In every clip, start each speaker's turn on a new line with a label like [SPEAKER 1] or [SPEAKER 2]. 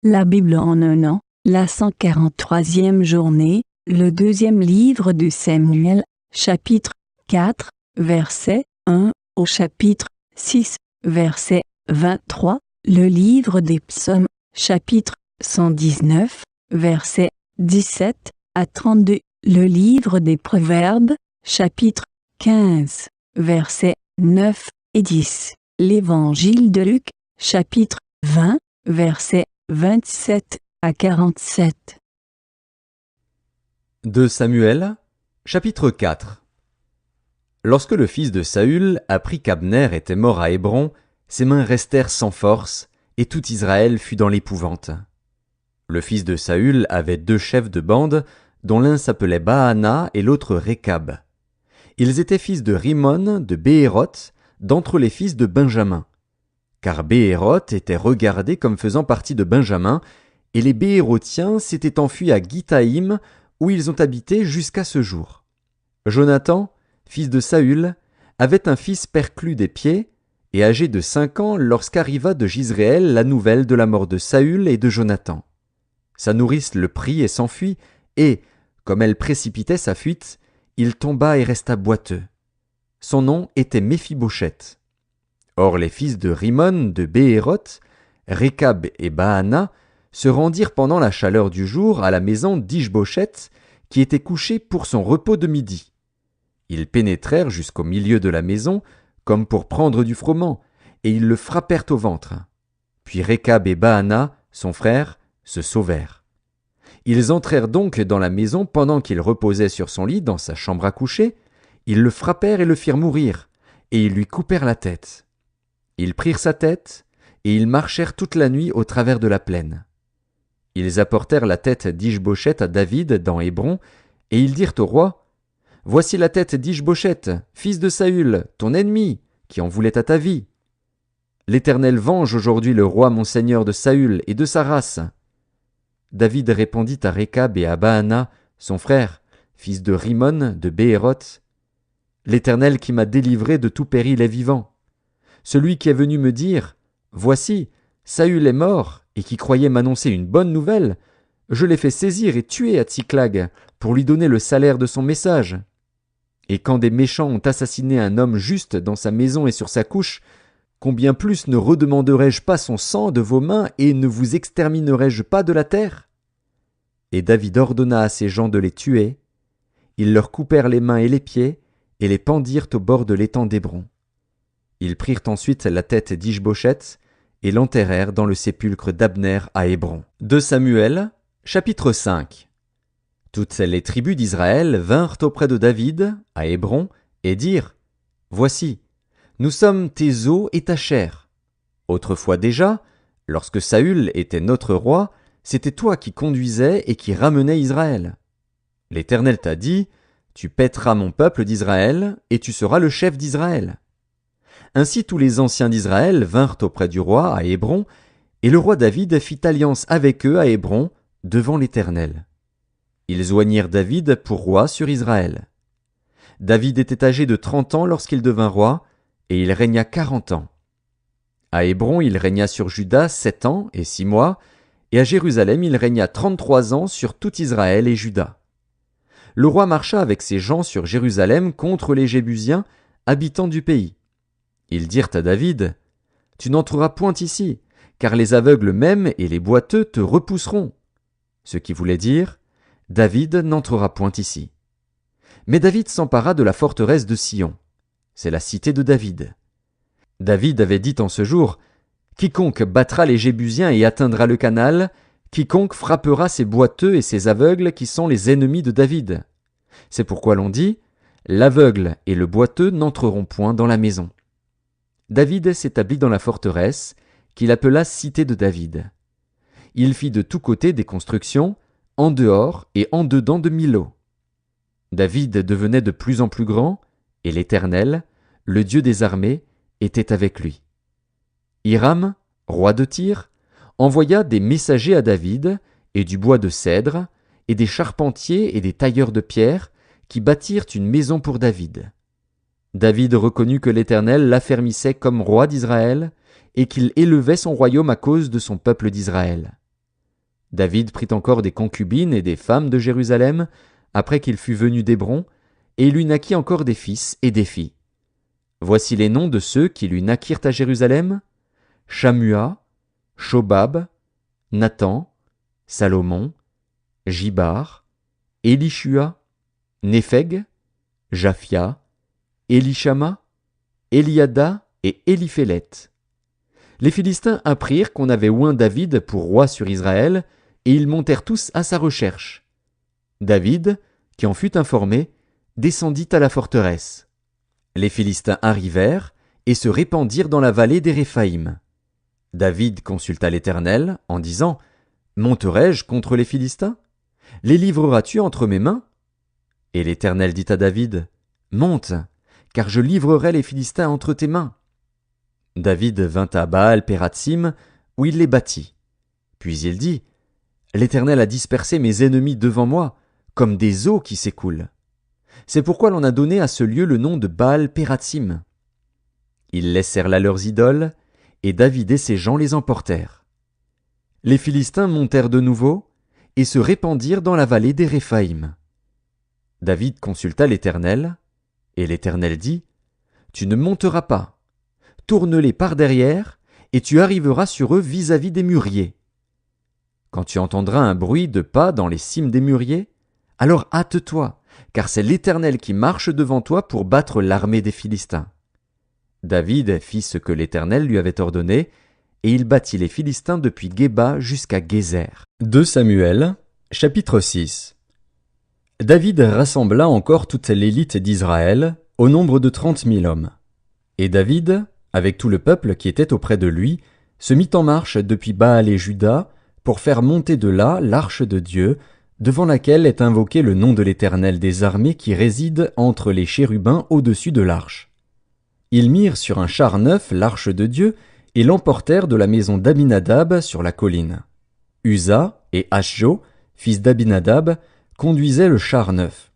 [SPEAKER 1] La Bible en un an, la 143e journée, le deuxième livre de Samuel, chapitre 4, verset 1 au chapitre 6, verset 23, le livre des psaumes, chapitre 119, verset 17 à 32, le livre des proverbes, chapitre 15, versets 9 et 10, l'évangile de Luc, chapitre 20, versets 27 à 47.
[SPEAKER 2] 2 Samuel, chapitre 4. Lorsque le fils de Saül apprit qu'Abner était mort à Hébron, ses mains restèrent sans force, et tout Israël fut dans l'épouvante. Le fils de Saül avait 2 chefs de bande, dont l'un s'appelait Baana et l'autre Récab. Ils étaient fils de Rimon de Béhéroth, d'entre les fils de Benjamin. Car Béhéroth était regardé comme faisant partie de Benjamin, et les Béhérothiens s'étaient enfuis à Githaïm, où ils ont habité jusqu'à ce jour. Jonathan, fils de Saül, avait un fils perclus des pieds, et âgé de 5 ans lorsqu'arriva de Jizréel la nouvelle de la mort de Saül et de Jonathan. Sa nourrice le prit et s'enfuit, et, comme elle précipitait sa fuite, il tomba et resta boiteux. Son nom était Méphibosheth. Or les fils de Rimon de Béhéroth, Récab et Baana, se rendirent pendant la chaleur du jour à la maison d'Ish-Bosheth, qui était couché pour son repos de midi. Ils pénétrèrent jusqu'au milieu de la maison, comme pour prendre du froment, et ils le frappèrent au ventre. Puis Récab et Baana, son frère, se sauvèrent. Ils entrèrent donc dans la maison pendant qu'il reposait sur son lit dans sa chambre à coucher. Ils le frappèrent et le firent mourir, et ils lui coupèrent la tête. Ils prirent sa tête, et ils marchèrent toute la nuit au travers de la plaine. Ils apportèrent la tête d'Ish-Bosheth à David dans Hébron, et ils dirent au roi, « Voici la tête d'Ish-Bosheth, fils de Saül, ton ennemi, qui en voulait à ta vie. L'Éternel venge aujourd'hui le roi mon seigneur de Saül et de sa race. » David répondit à Récab et à Baana, son frère, fils de Rimon de Béhéroth, « L'Éternel qui m'a délivré de tout péril est vivant. Celui qui est venu me dire, « Voici, Saül est mort, et qui croyait m'annoncer une bonne nouvelle, je l'ai fait saisir et tuer à Tsiklag pour lui donner le salaire de son message. Et quand des méchants ont assassiné un homme juste dans sa maison et sur sa couche, combien plus ne redemanderai-je pas son sang de vos mains et ne vous exterminerai-je pas de la terre ?» Et David ordonna à ses gens de les tuer. Ils leur coupèrent les mains et les pieds et les pendirent au bord de l'étang d'Hébron. Ils prirent ensuite la tête d'Ish-Bosheth et l'enterrèrent dans le sépulcre d'Abner à Hébron. 2 Samuel, chapitre 5. Toutes les tribus d'Israël vinrent auprès de David, à Hébron, et dirent, « Voici, nous sommes tes os et ta chair. Autrefois déjà, lorsque Saül était notre roi, c'était toi qui conduisais et qui ramenais Israël. L'Éternel t'a dit, tu paîtras mon peuple d'Israël, et tu seras le chef d'Israël. » Ainsi tous les anciens d'Israël vinrent auprès du roi à Hébron, et le roi David fit alliance avec eux à Hébron, devant l'Éternel. Ils oignirent David pour roi sur Israël. David était âgé de 30 ans lorsqu'il devint roi, et il régna 40 ans. À Hébron, il régna sur Juda 7 ans et 6 mois, et à Jérusalem, il régna 33 ans sur tout Israël et Juda. Le roi marcha avec ses gens sur Jérusalem contre les Jébusiens, habitants du pays. Ils dirent à David, « Tu n'entreras point ici, car les aveugles même et les boiteux te repousseront. » Ce qui voulait dire, « David n'entrera point ici. » Mais David s'empara de la forteresse de Sion. C'est la cité de David. David avait dit en ce jour, « Quiconque battra les Jébusiens et atteindra le canal, quiconque frappera ces boiteux et ces aveugles qui sont les ennemis de David. » C'est pourquoi l'on dit, « L'aveugle et le boiteux n'entreront point dans la maison. » David s'établit dans la forteresse, qu'il appela cité de David. Il fit de tous côtés des constructions, en dehors et en dedans de Millo. David devenait de plus en plus grand, et l'Éternel, le Dieu des armées, était avec lui. Hiram, roi de Tyr, envoya des messagers à David, et du bois de cèdre, et des charpentiers et des tailleurs de pierre, qui bâtirent une maison pour David. David reconnut que l'Éternel l'affermissait comme roi d'Israël, et qu'il élevait son royaume à cause de son peuple d'Israël. David prit encore des concubines et des femmes de Jérusalem, après qu'il fut venu d'Hébron, et il lui naquit encore des fils et des filles. Voici les noms de ceux qui lui naquirent à Jérusalem: Shamua, Shobab, Nathan, Salomon, Jibar, Élishua, Népheg, Japhia, Élishama, Eliada et Éliphélet. Les Philistins apprirent qu'on avait oint David pour roi sur Israël, et ils montèrent tous à sa recherche. David, qui en fut informé, descendit à la forteresse. Les Philistins arrivèrent et se répandirent dans la vallée des Réphaïm. David consulta l'Éternel en disant: Monterai-je contre les Philistins? Les livreras-tu entre mes mains? Et l'Éternel dit à David: Monte, car je livrerai les Philistins entre tes mains. David vint à Baal-Pératsim, où il les battit. Puis il dit: L'Éternel a dispersé mes ennemis devant moi, comme des eaux qui s'écoulent. C'est pourquoi l'on a donné à ce lieu le nom de Baal-Pératsim. Ils laissèrent là leurs idoles, et David et ses gens les emportèrent. Les Philistins montèrent de nouveau, et se répandirent dans la vallée des Réphaïm. David consulta l'Éternel, et l'Éternel dit: Tu ne monteras pas. Tourne-les par derrière, et tu arriveras sur eux vis-à-vis des mûriers. Quand tu entendras un bruit de pas dans les cimes des mûriers, alors hâte-toi, car c'est l'Éternel qui marche devant toi pour battre l'armée des Philistins. David fit ce que l'Éternel lui avait ordonné, et il battit les Philistins depuis Géba jusqu'à Gézer. 2 Samuel, chapitre 6. David rassembla encore toute l'élite d'Israël, au nombre de 30 000 hommes. Et David, avec tout le peuple qui était auprès de lui, se mit en marche depuis Baal et Juda, pour faire monter de là l'arche de Dieu, devant laquelle est invoqué le nom de l'Éternel des armées qui réside entre les chérubins au-dessus de l'arche. Ils mirent sur un char neuf l'arche de Dieu, et l'emportèrent de la maison d'Abinadab sur la colline. Uza et Ashjo, fils d'Abinadab, conduisaient le char neuf.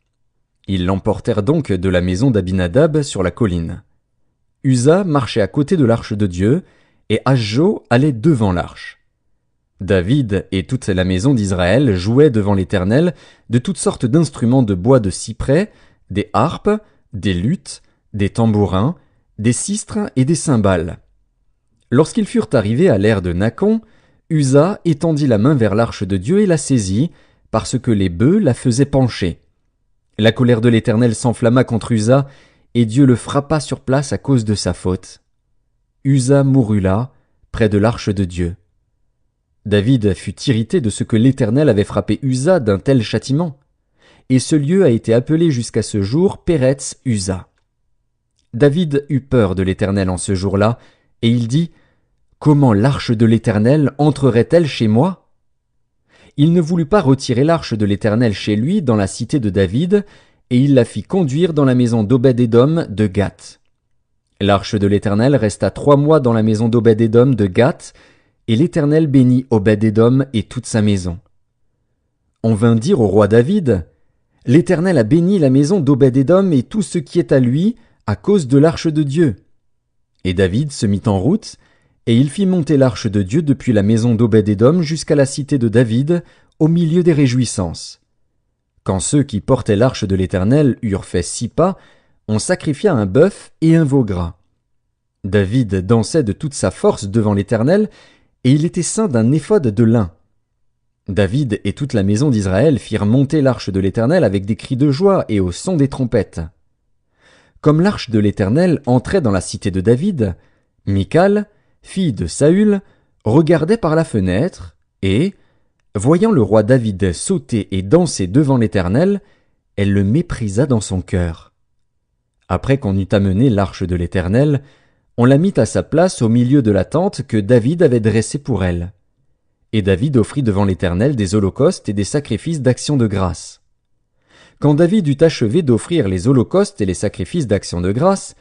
[SPEAKER 2] Ils l'emportèrent donc de la maison d'Abinadab sur la colline. Uza marchait à côté de l'arche de Dieu, et Ashjo allait devant l'arche. David et toute la maison d'Israël jouaient devant l'Éternel de toutes sortes d'instruments de bois de cyprès, des harpes, des luths, des tambourins, des sistres et des cymbales. Lorsqu'ils furent arrivés à l'ère de Nakon, Uza étendit la main vers l'arche de Dieu et la saisit, parce que les bœufs la faisaient pencher. La colère de l'Éternel s'enflamma contre Uza, et Dieu le frappa sur place à cause de sa faute. Uza mourut là, près de l'arche de Dieu. David fut irrité de ce que l'Éternel avait frappé Uza d'un tel châtiment, et ce lieu a été appelé jusqu'à ce jour Péretz Uza. David eut peur de l'Éternel en ce jour-là, et il dit: Comment l'arche de l'Éternel entrerait-elle chez moi? Il ne voulut pas retirer l'arche de l'Éternel chez lui dans la cité de David, et il la fit conduire dans la maison d'Obed-Édom de Gath. L'arche de l'Éternel resta 3 mois dans la maison d'Obed-Édom de Gath, et l'Éternel bénit Obed-Édom et toute sa maison. On vint dire au roi David: L'Éternel a béni la maison d'Obed-Édom et tout ce qui est à lui à cause de l'arche de Dieu. Et David se mit en route, et il fit monter l'arche de Dieu depuis la maison d'Obed-Édom jusqu'à la cité de David, au milieu des réjouissances. Quand ceux qui portaient l'arche de l'Éternel eurent fait 6 pas, on sacrifia un bœuf et un veau gras. David dansait de toute sa force devant l'Éternel, et il était ceint d'un éphod de lin. David et toute la maison d'Israël firent monter l'arche de l'Éternel avec des cris de joie et au son des trompettes. Comme l'arche de l'Éternel entrait dans la cité de David, Michal, fille de Saül, regardait par la fenêtre, et, voyant le roi David sauter et danser devant l'Éternel, elle le méprisa dans son cœur. Après qu'on eut amené l'arche de l'Éternel, on la mit à sa place au milieu de la tente que David avait dressée pour elle. Et David offrit devant l'Éternel des holocaustes et des sacrifices d'action de grâce. Quand David eut achevé d'offrir les holocaustes et les sacrifices d'action de grâce,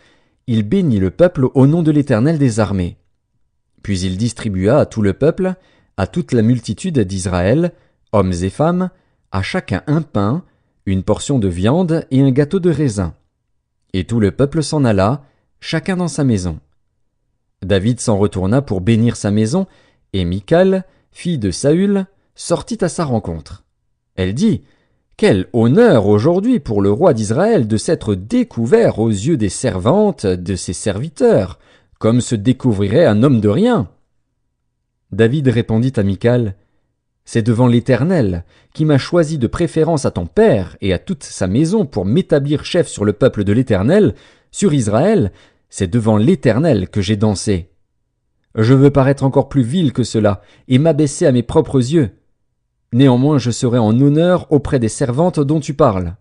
[SPEAKER 2] il bénit le peuple au nom de l'Éternel des armées. Puis il distribua à tout le peuple, à toute la multitude d'Israël, hommes et femmes, à chacun un pain, une portion de viande et un gâteau de raisin. Et tout le peuple s'en alla, chacun dans sa maison. David s'en retourna pour bénir sa maison, et Michal, fille de Saül, sortit à sa rencontre. Elle dit « Quel honneur aujourd'hui pour le roi d'Israël de s'être découvert aux yeux des servantes de ses serviteurs, comme se découvrirait un homme de rien !» David répondit à Michal « C'est devant l'Éternel, qui m'a choisi de préférence à ton père et à toute sa maison pour m'établir chef sur le peuple de l'Éternel, sur Israël, c'est devant l'Éternel que j'ai dansé. Je veux paraître encore plus vil que cela et m'abaisser à mes propres yeux. Néanmoins je serai en honneur auprès des servantes dont tu parles. »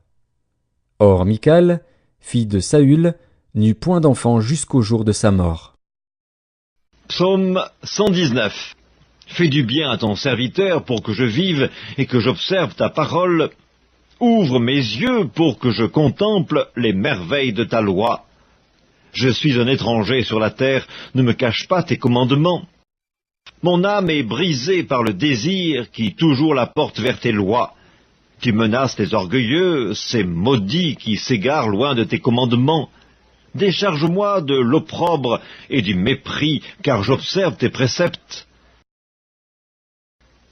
[SPEAKER 2] Or Michal, fille de Saül, n'eut point d'enfant jusqu'au jour de sa mort.
[SPEAKER 3] Psaume 119. Fais du bien à ton serviteur pour que je vive et que j'observe ta parole. Ouvre mes yeux pour que je contemple les merveilles de ta loi. Je suis un étranger sur la terre, ne me cache pas tes commandements. Mon âme est brisée par le désir qui toujours la porte vers tes lois. Tu menaces les orgueilleux, ces maudits qui s'égarent loin de tes commandements. Décharge-moi de l'opprobre et du mépris, car j'observe tes préceptes.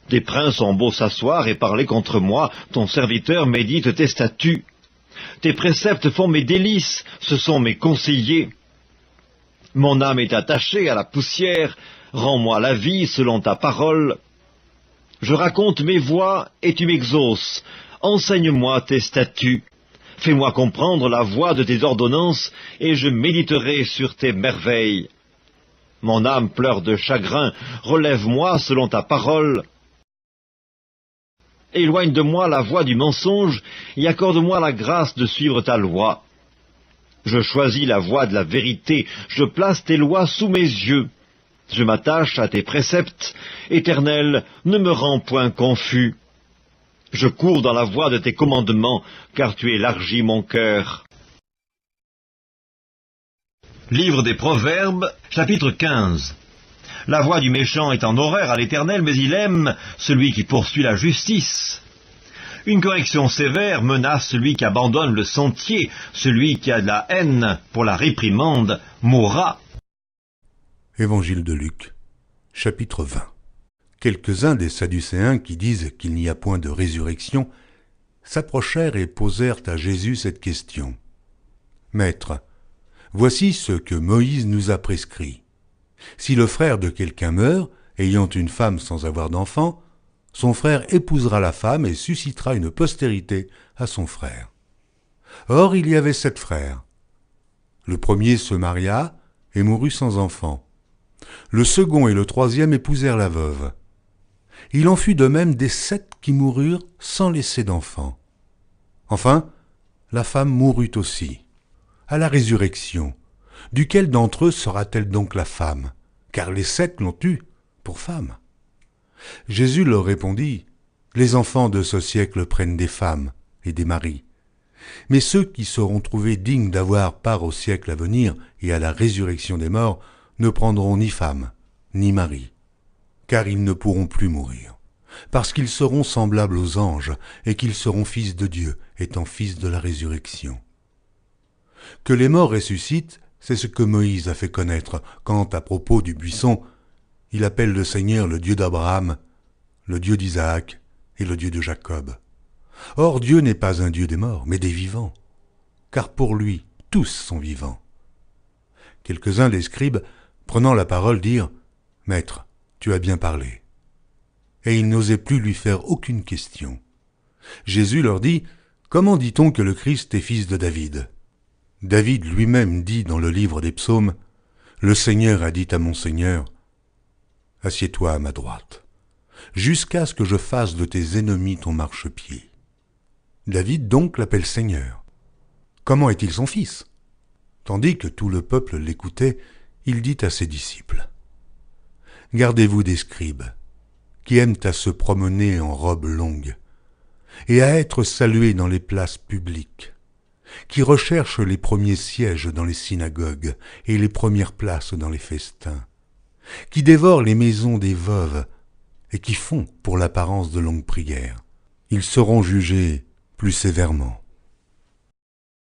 [SPEAKER 3] Des princes ont beau s'asseoir et parler contre moi, ton serviteur médite tes statuts. Tes préceptes font mes délices, ce sont mes conseillers. Mon âme est attachée à la poussière, rends-moi la vie selon ta parole. Je raconte mes voies et tu m'exauces, enseigne-moi tes statuts. Fais-moi comprendre la voie de tes ordonnances, et je méditerai sur tes merveilles. Mon âme pleure de chagrin, relève-moi selon ta parole. Éloigne de moi la voie du mensonge, et accorde-moi la grâce de suivre ta loi. Je choisis la voie de la vérité, je place tes lois sous mes yeux. Je m'attache à tes préceptes, Éternel, ne me rends point confus. Je cours dans la voie de tes commandements, car tu élargis mon cœur. Livre des Proverbes, chapitre 15. La voie du méchant est en horreur à l'Éternel, mais il aime celui qui poursuit la justice. Une correction sévère menace celui qui abandonne le sentier, celui qui a de la haine pour la réprimande mourra.
[SPEAKER 4] Évangile de Luc, chapitre 20. Quelques-uns des Sadducéens qui disent qu'il n'y a point de résurrection s'approchèrent et posèrent à Jésus cette question. « Maître, voici ce que Moïse nous a prescrit. Si le frère de quelqu'un meurt, ayant une femme sans avoir d'enfant, son frère épousera la femme et suscitera une postérité à son frère. Or il y avait 7 frères. Le premier se maria et mourut sans enfant. Le second et le troisième épousèrent la veuve. Il en fut de même des 7 qui moururent sans laisser d'enfants. Enfin, la femme mourut aussi. À la résurrection, duquel d'entre eux sera-t-elle donc la femme? Car les 7 l'ont eue pour femme. Jésus leur répondit, « Les enfants de ce siècle prennent des femmes et des maris. Mais ceux qui seront trouvés dignes d'avoir part au siècle à venir et à la résurrection des morts ne prendront ni femme, ni mari, car ils ne pourront plus mourir, parce qu'ils seront semblables aux anges et qu'ils seront fils de Dieu, étant fils de la résurrection. Que les morts ressuscitent, c'est ce que Moïse a fait connaître quand, à propos du buisson, il appelle le Seigneur le Dieu d'Abraham, le Dieu d'Isaac et le Dieu de Jacob. Or Dieu n'est pas un Dieu des morts, mais des vivants, car pour lui tous sont vivants. » Quelques-uns des scribes, prenant la parole, dirent « Maître, tu as bien parlé. » Et ils n'osaient plus lui faire aucune question. Jésus leur dit « Comment dit-on que le Christ est fils de David ? David lui-même dit dans le livre des psaumes « Le Seigneur a dit à mon Seigneur, assieds-toi à ma droite, jusqu'à ce que je fasse de tes ennemis ton marchepied. » David donc l'appelle Seigneur. Comment est-il son fils ? Tandis que tout le peuple l'écoutait, il dit à ses disciples, « Gardez-vous des scribes, qui aiment à se promener en robe longue, et à être salués dans les places publiques, qui recherchent les premiers sièges dans les synagogues et les premières places dans les festins, qui dévorent les maisons des veuves et qui font pour l'apparence de longues prières. Ils seront jugés plus sévèrement.